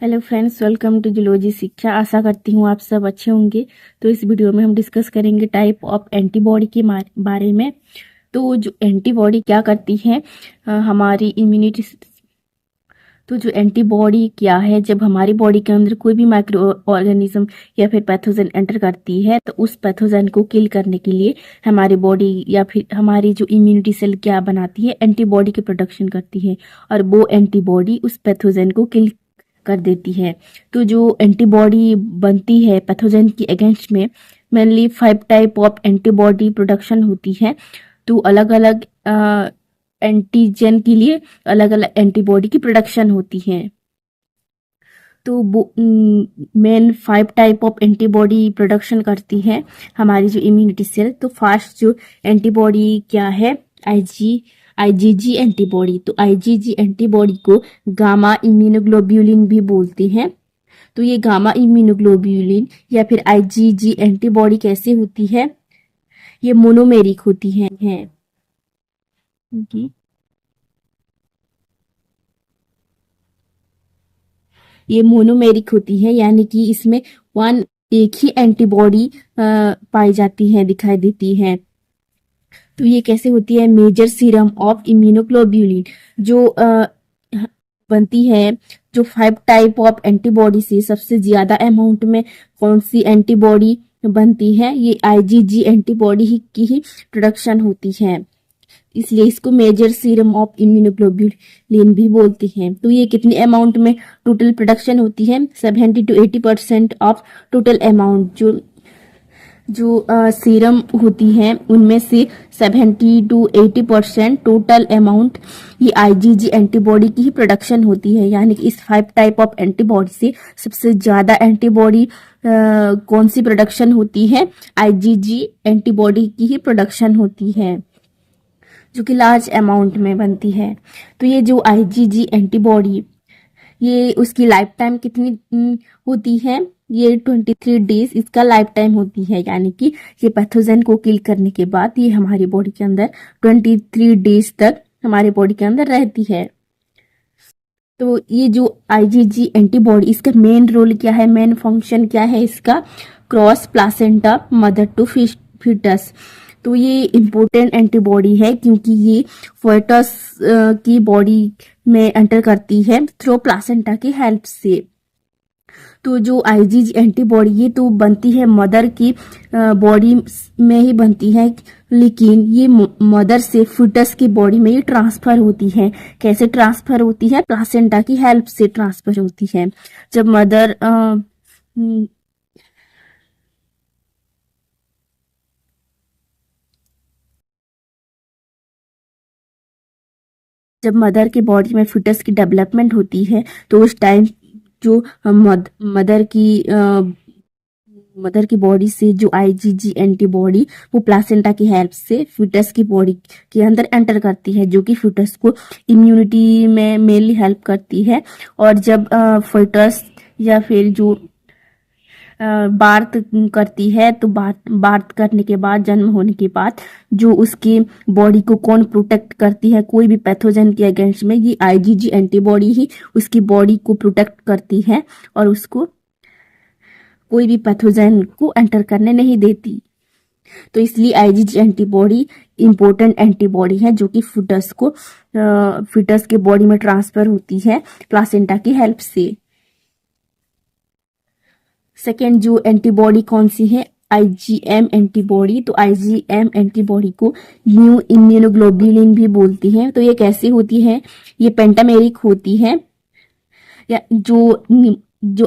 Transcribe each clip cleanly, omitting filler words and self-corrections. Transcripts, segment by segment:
Hello friends, welcome to zoology Shiksha. आशा करती हूँ आप सब अच्छे होंगे। तो इस वीडियो में हम डिस्कस करेंगे टाइप ऑफ एंटीबॉडी के बारे में। तो जो एंटीबॉडी क्या करती हैं, हमारी इम्यूनिटी। तो जो एंटीबॉडी क्या है, जब हमारी बॉडी के अंदर कोई भी माइक्रो ऑर्गेनिज्म या फिर पैथोजन एंटर करती है तो उस पैथोजन को किल करने के लिए हमारी बॉडी या फिर हमारी जो इम्यूनिटी सेल क्या बनाती है, एंटीबॉडी की प्रोडक्शन करती है और वो एंटीबॉडी उस पैथोजन को किल कर देती है। तो जो एंटीबॉडी बनती है पैथोजन की अगेंस्ट में, mainly 5 type of antibody production होती है। तो अलग अलग एंटीजन के लिए अलग अलग एंटीबॉडी की प्रोडक्शन होती है। तो main 5 type of antibody production करती है हमारी जो इम्यूनिटी सेल। तो फर्स्ट जो एंटीबॉडी क्या है, आईजीजी एंटीबॉडी। तो आईजीजी एंटीबॉडी को गामा इम्यूनोग्लोब्यूलिन भी बोलते हैं। तो ये गामा इम्यूनोग्लोब्यूलिन या फिर आईजीजी एंटीबॉडी कैसे होती है, ये मोनोमेरिक होती है। ये मोनोमेरिक होती है, यानी कि इसमें एक ही एंटीबॉडी पाई जाती है, दिखाई देती है। तो ये कैसे होती है, मेजर सीरम ऑफ इम्यूनोग्लोब्यूलिन जो बनती है, जो 5 टाइप ऑफ एंटीबॉडी से सबसे ज्यादा अमाउंट में कौन सी एंटीबॉडी बनती है, ये आईजीजी एंटीबॉडी की ही प्रोडक्शन होती है, इसलिए इसको मेजर सीरम ऑफ इम्यूनोग्लोब्यूलिन भी बोलते हैं। तो ये कितनी अमाउंट में टोटल प्रोडक्शन होती है, 70 to 80% ऑफ टोटल अमाउंट। जो सीरम होती है उनमें से 70 to 80% टोटल अमाउंट ये आईजीजी एंटीबॉडी की ही प्रोडक्शन होती है। यानी कि इस 5 टाइप ऑफ एंटीबॉडी से सबसे ज्यादा एंटीबॉडी कौन सी प्रोडक्शन होती है, आईजीजी एंटीबॉडी की ही प्रोडक्शन होती है, जो कि लार्ज अमाउंट में बनती है। तो ये जो आईजीजी एंटीबॉडी, ये उसकी लाइफ टाइम कितनी होती है, ये 23 डेज इसका लाइफ टाइम होती है। यानी कि ये पैथोजन को किल करने के बाद ये हमारी बॉडी के अंदर 23 डेज तक हमारी बॉडी के अंदर रहती है। तो ये जो आईजीजी एंटीबॉडी, इसका मेन रोल क्या है, मेन फंक्शन क्या है इसका, cross placenta mother to foetus. तो ये इम्पोर्टेंट एंटीबॉडी है क्योंकि ये फोएटस की बॉडी में एंटर करती है थ्रू प्लासेंटा की हेल्प से। तो जो आईजीजी एंटीबॉडी ये तो बनती है मदर की बॉडी में ही बनती है, लेकिन ये मदर से फीटस की बॉडी में ये ट्रांसफर होती है। कैसे ट्रांसफर होती है, प्लासेंटा की हेल्प से ट्रांसफर होती है। जब मदर जब मदर के बॉडी में फीटस की डेवलपमेंट होती है तो उस टाइम जो मदर की बॉडी से जो आईजीजी एंटीबॉडी वो प्लासेंटा की हेल्प से फीटस की बॉडी के अंदर एंटर करती है, जो कि फीटस को इम्यूनिटी में मेनली हेल्प करती है। और जब फीटस या फिर जो बार्थ करती है, तो बार्थ करने के बाद, जन्म होने के बाद जो उसकी बॉडी को कौन प्रोटेक्ट करती है कोई भी पैथोजन के अगेंस्ट में, ये आईजीजी एंटीबॉडी ही उसकी बॉडी को प्रोटेक्ट करती है और उसको कोई भी पैथोजन को एंटर करने नहीं देती। तो इसलिए आईजीजी एंटीबॉडी इंपॉर्टेंट एंटीबॉडी है, जो कि फीटस के बॉडी में ट्रांसफर होती है प्लासेंटा की हेल्प से। सेकेंड जो एंटीबॉडी कौन सी है, आईजीएम एंटीबॉडी। तो आईजीएम एंटीबॉडी को न्यू इम्यूनोग्लोब्यूलिन भी बोलती हैं। तो ये कैसी होती है, ये पेंटामेरिक होती है। या जो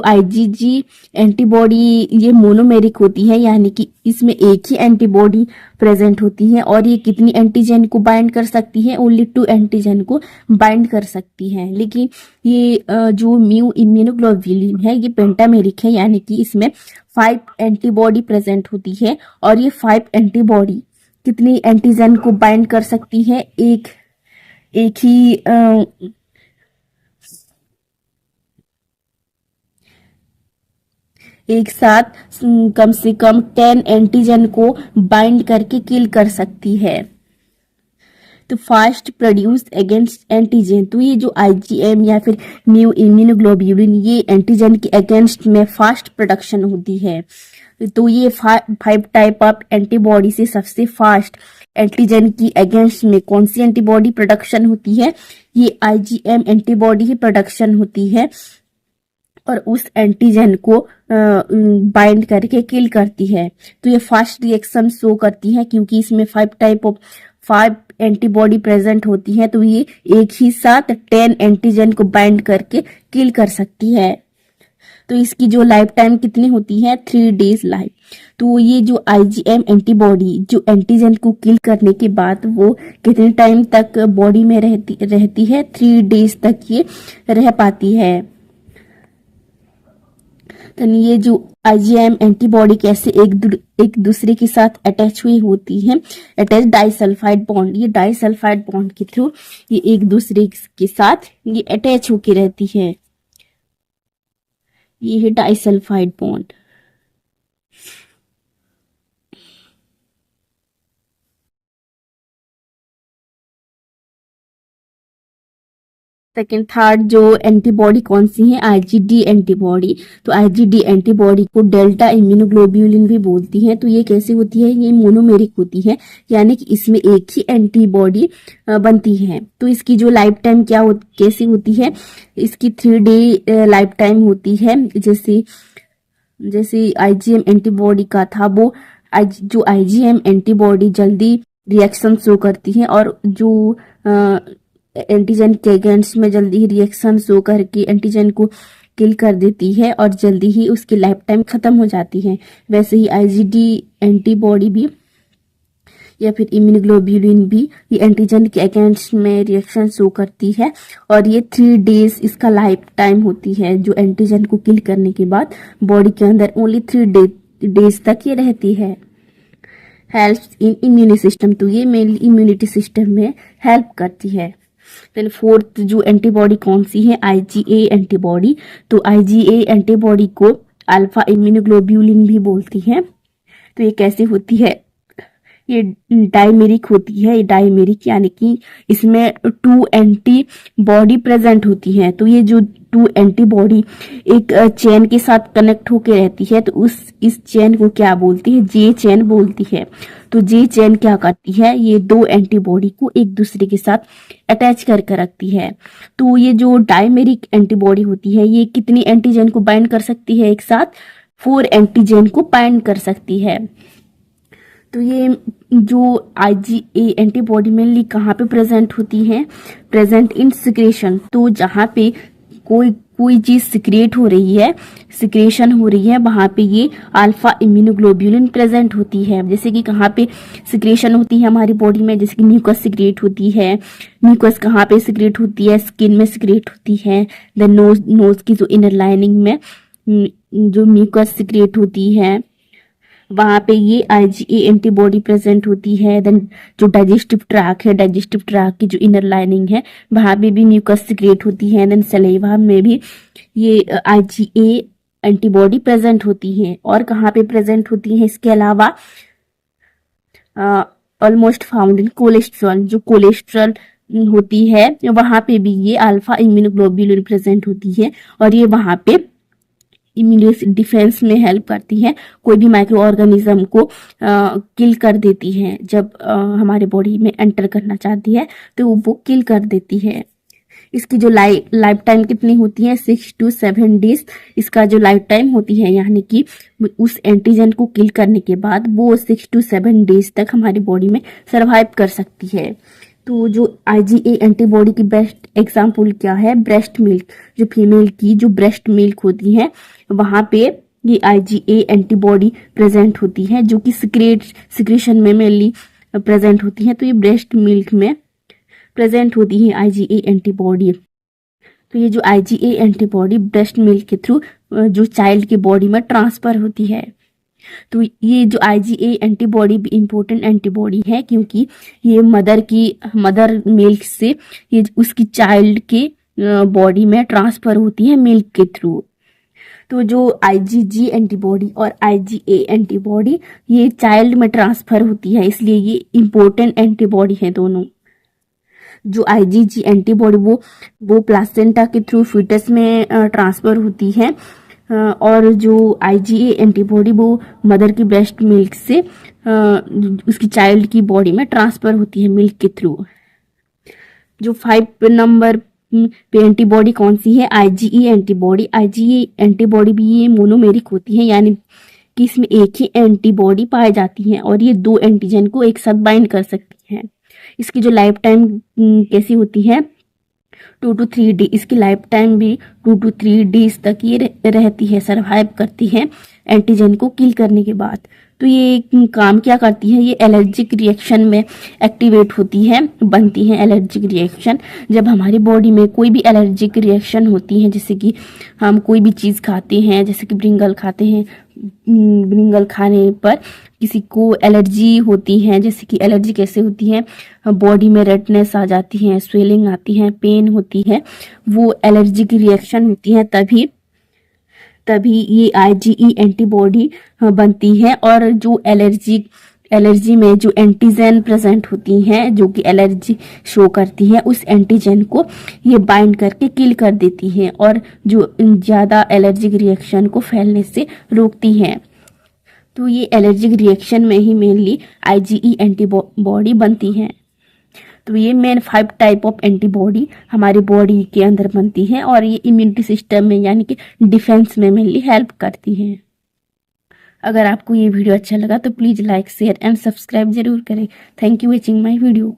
आईजीजी एंटीबॉडी ये मोनोमेरिक होती है, यानी कि इसमें एक ही एंटीबॉडी प्रेजेंट होती है और ये कितनी एंटीजन को बाइंड कर सकती है, ओनली 2 एंटीजन को बाइंड कर सकती है। लेकिन ये जो म्यू इम्यूनोग्लोब्यूलिन है ये पेंटामेरिक है, यानी कि इसमें 5 एंटीबॉडी प्रेजेंट होती है और ये 5 एंटीबॉडी कितनी एंटीजन को बाइंड कर सकती है, एक ही एक साथ कम से कम 10 एंटीजन को बाइंड करके किल कर सकती है। तो फास्ट प्रोड्यूस अगेंस्ट एंटीजन। तो ये जो आईजीएम या फिर न्यू इम्यूनोग्लोब्यूलिन ये एंटीजन के अगेंस्ट में फास्ट प्रोडक्शन होती है। तो ये 5 टाइप ऑफ एंटीबॉडी से सबसे फास्ट एंटीजन की अगेंस्ट में कौन सी एंटीबॉडी प्रोडक्शन होती है? ये आईजीएम एंटीबॉडी ही प्रोडक्शन होती है और उस एंटीजन को बाइंड करके किल करती है। तो ये फास्ट रिएक्शन शो करती है क्योंकि इसमें 5 एंटीबॉडी प्रेजेंट होती है। तो ये एक ही साथ 10 एंटीजन को बाइंड करके किल कर सकती है। तो इसकी जो लाइफ टाइम कितनी होती है? 3 डेज लाइफ। तो ये जो आईजीएम एंटीबॉडी जो एंटीजन को किल करने के बाद वो कितने टाइम तक बॉडी में रहती है? 3 डेज तक ये रह पाती है। तो ये जो आईजीएम एंटीबॉडी कैसे एक दूसरे के साथ अटैच हुई होती है? Attach disulphide bond. ये डाइसल्फाइड बॉन्ड के थ्रू ये एक दूसरे के साथ ये अटैच होके रहती है। ये है डाइसल्फाइड बॉन्ड। सेकेंड थर्ड जो एंटीबॉडी कौन सी है? IgD antibody. तो आईजीडी एंटीबॉडी को डेल्टा इम्यूनोग्लोब्यूलिन भी बोलती है। तो ये कैसी होती है? ये मोनोमेरिक होती है, यानी कि इसमें एक ही एंटीबॉडी बनती है। तो इसकी जो लाइफ टाइम कैसी होती है? इसकी 3 डे लाइफ टाइम होती है। जैसे आईजीएम एंटीबॉडी का था, वो जो आईजीएम एंटीबॉडी जल्दी रिएक्शन शो करती है और जो एंटीजन के अगेंस्ट में जल्दी ही रिएक्शन शो करके एंटीजन को किल कर देती है और जल्दी ही उसकी लाइफ टाइम खत्म हो जाती है। वैसे ही आईजीडी एंटीबॉडी भी या फिर इम्यूनोग्लोब्यूलिन भी ये एंटीजन के अगेंस्ट में रिएक्शन शो करती है और ये 3 डेज इसका लाइफ टाइम होती है। जो एंटीजन को किल करने के बाद बॉडी के अंदर ओनली 3 डेज तक ये रहती है। Helps in immune system. तो ये मेनली इम्यूनिटी सिस्टम में हेल्प करती है। देन फोर्थ जो एंटीबॉडी कौन सी है? IgA antibody. तो आईजीए एंटीबॉडी को अल्फा इम्यूनोग्लोब्यूलिन भी बोलती है। तो ये कैसे होती है? ये डाइमेरिक होती है। डाइमेरिक यानी कि इसमें 2 एंटीबॉडी प्रेजेंट होती है। तो ये जो 2 एंटीबॉडी एक चेन के साथ कनेक्ट होके रहती है, तो इस चेन को क्या बोलती है? जे चेन बोलती है। तो जे चेन क्या करती है? ये 2 एंटीबॉडी को एक दूसरे के साथ अटैच करके रखती है। तो ये जो डाइमेरिक एंटीबॉडी होती है, ये कितनी एंटीजन को बाइंड कर सकती है? एक साथ 4 एंटीजन को बाइंड कर सकती है। तो ये जो आईजीए एंटीबॉडी मेनली कहाँ पे प्रेजेंट होती है? Present in secretion. तो जहाँ पे कोई चीज सिक्रेट हो रही है, सिक्रेशन हो रही है, वहां पे ये अल्फा इम्यूनोग्लोब्यूलिन प्रेजेंट होती है। जैसे कि कहाँ पे सिक्रेशन होती है हमारी बॉडी में? जैसे कि म्यूकस सिक्रेट होती है। म्यूकस कहाँ पे सिक्रेट होती है? स्किन में सिक्रेट होती है। देन नोज की जो इनर लाइनिंग में जो म्यूकस सिक्रेट होती है, वहां पे ये आईजीए एंटीबॉडी प्रेजेंट होती है। देन जो डाइजेस्टिव ट्रैक है, डाइजेस्टिव ट्रैक की जो इनर लाइनिंग है, वहां पे भी म्यूकस सिक्रेट होती है। देन सलेवा में भी ये आईजीए एंटीबॉडी प्रेजेंट होती है। और कहाँ पे प्रेजेंट होती है इसके अलावा? Almost found in cholesterol. जो कोलेस्ट्रॉल होती है वहां पे भी ये अल्फा इम्यूनोग्लोब्यूलिन प्रेजेंट होती है और ये वहां पे इम्यूनिटी डिफेंस में हेल्प करती है। कोई भी माइक्रो ऑर्गेनिज्म को किल कर देती है। जब हमारे बॉडी में एंटर करना चाहती है तो वो किल कर देती है। इसकी जो लाइफ टाइम कितनी होती है? 6 to 7 डेज इसका जो लाइफ टाइम होती है, यानी कि उस एंटीजन को किल करने के बाद वो 6 to 7 डेज तक हमारी बॉडी में सरवाइव कर सकती है। तो जो आईजीए एंटीबॉडी की बेस्ट एग्जाम्पल क्या है? Breast milk. जो फीमेल की जो ब्रेस्ट मिल्क होती है वहां पे ये आईजीए एंटीबॉडी प्रेजेंट होती है, जो कि सिक्रेशन में मेनली प्रेजेंट होती है। तो ये ब्रेस्ट मिल्क में प्रेजेंट होती है आईजीए एंटीबॉडी। तो ये जो आईजीए एंटीबॉडी ब्रेस्ट मिल्क के थ्रू जो चाइल्ड की बॉडी में ट्रांसफर होती है। तो ये जो आईजीए एंटीबॉडी भी इम्पोर्टेंट एंटीबॉडी है, क्योंकि ये मदर मिल्क से ये उसकी चाइल्ड के बॉडी में ट्रांसफर होती है मिल्क के थ्रू। तो जो आईजीजी एंटीबॉडी और आईजीए एंटीबॉडी ये चाइल्ड में ट्रांसफर होती है, इसलिए ये इम्पोर्टेंट एंटीबॉडी है दोनों। जो आईजीजी एंटीबॉडी वो प्लासेंटा के थ्रू फीटस में ट्रांसफर होती है, और जो आईजीए एंटीबॉडी वो मदर की ब्रेस्ट मिल्क से उसकी चाइल्ड की बॉडी में ट्रांसफर होती है मिल्क के थ्रू। जो 5 नंबर पे एंटीबॉडी कौन सी है? IgE antibody. आईजीई एंटीबॉडी भी ये मोनोमेरिक होती है, यानी कि इसमें एक ही एंटीबॉडी पाई जाती है और ये 2 एंटीजन को एक साथ बाइंड कर सकती है। इसकी जो लाइफ टाइम कैसी होती है? 2 to 3 डे। इसकी लाइफ टाइम भी 2 to 3 डेज तक ये रहती है, सर्वाइव करती है एंटीजन को किल करने के बाद। तो ये काम क्या करती है? ये एलर्जिक रिएक्शन में एक्टिवेट होती है, बनती है एलर्जिक रिएक्शन। जब हमारी बॉडी में कोई भी एलर्जिक रिएक्शन होती है, जैसे कि हम कोई भी चीज़ खाते हैं, जैसे कि ब्रिंगल खाते हैं, ब्रिंगल खाने पर किसी को एलर्जी होती है, जैसे कि एलर्जी कैसे होती है? बॉडी में रेडनेस आ जाती है, स्वेलिंग आती है, पेन होती है, वो एलर्जिक रिएक्शन होती है, तभी ये आईजीई एंटीबॉडी बनती है। और जो एलर्जी में जो एंटीजन प्रेजेंट होती हैं, जो कि एलर्जी शो करती है, उस एंटीजन को ये बाइंड करके किल कर देती है और जो ज़्यादा एलर्जिक रिएक्शन को फैलने से रोकती है। तो ये एलर्जिक रिएक्शन में ही मेनली आईजीई एंटीबॉडी बनती है। तो ये मेन 5 टाइप ऑफ एंटीबॉडी हमारी बॉडी के अंदर बनती है और ये इम्यूनिटी सिस्टम में यानी कि डिफेंस में मेनली हेल्प करती है। अगर आपको ये वीडियो अच्छा लगा तो please like, share and subscribe जरूर करें। Thank you watching my video.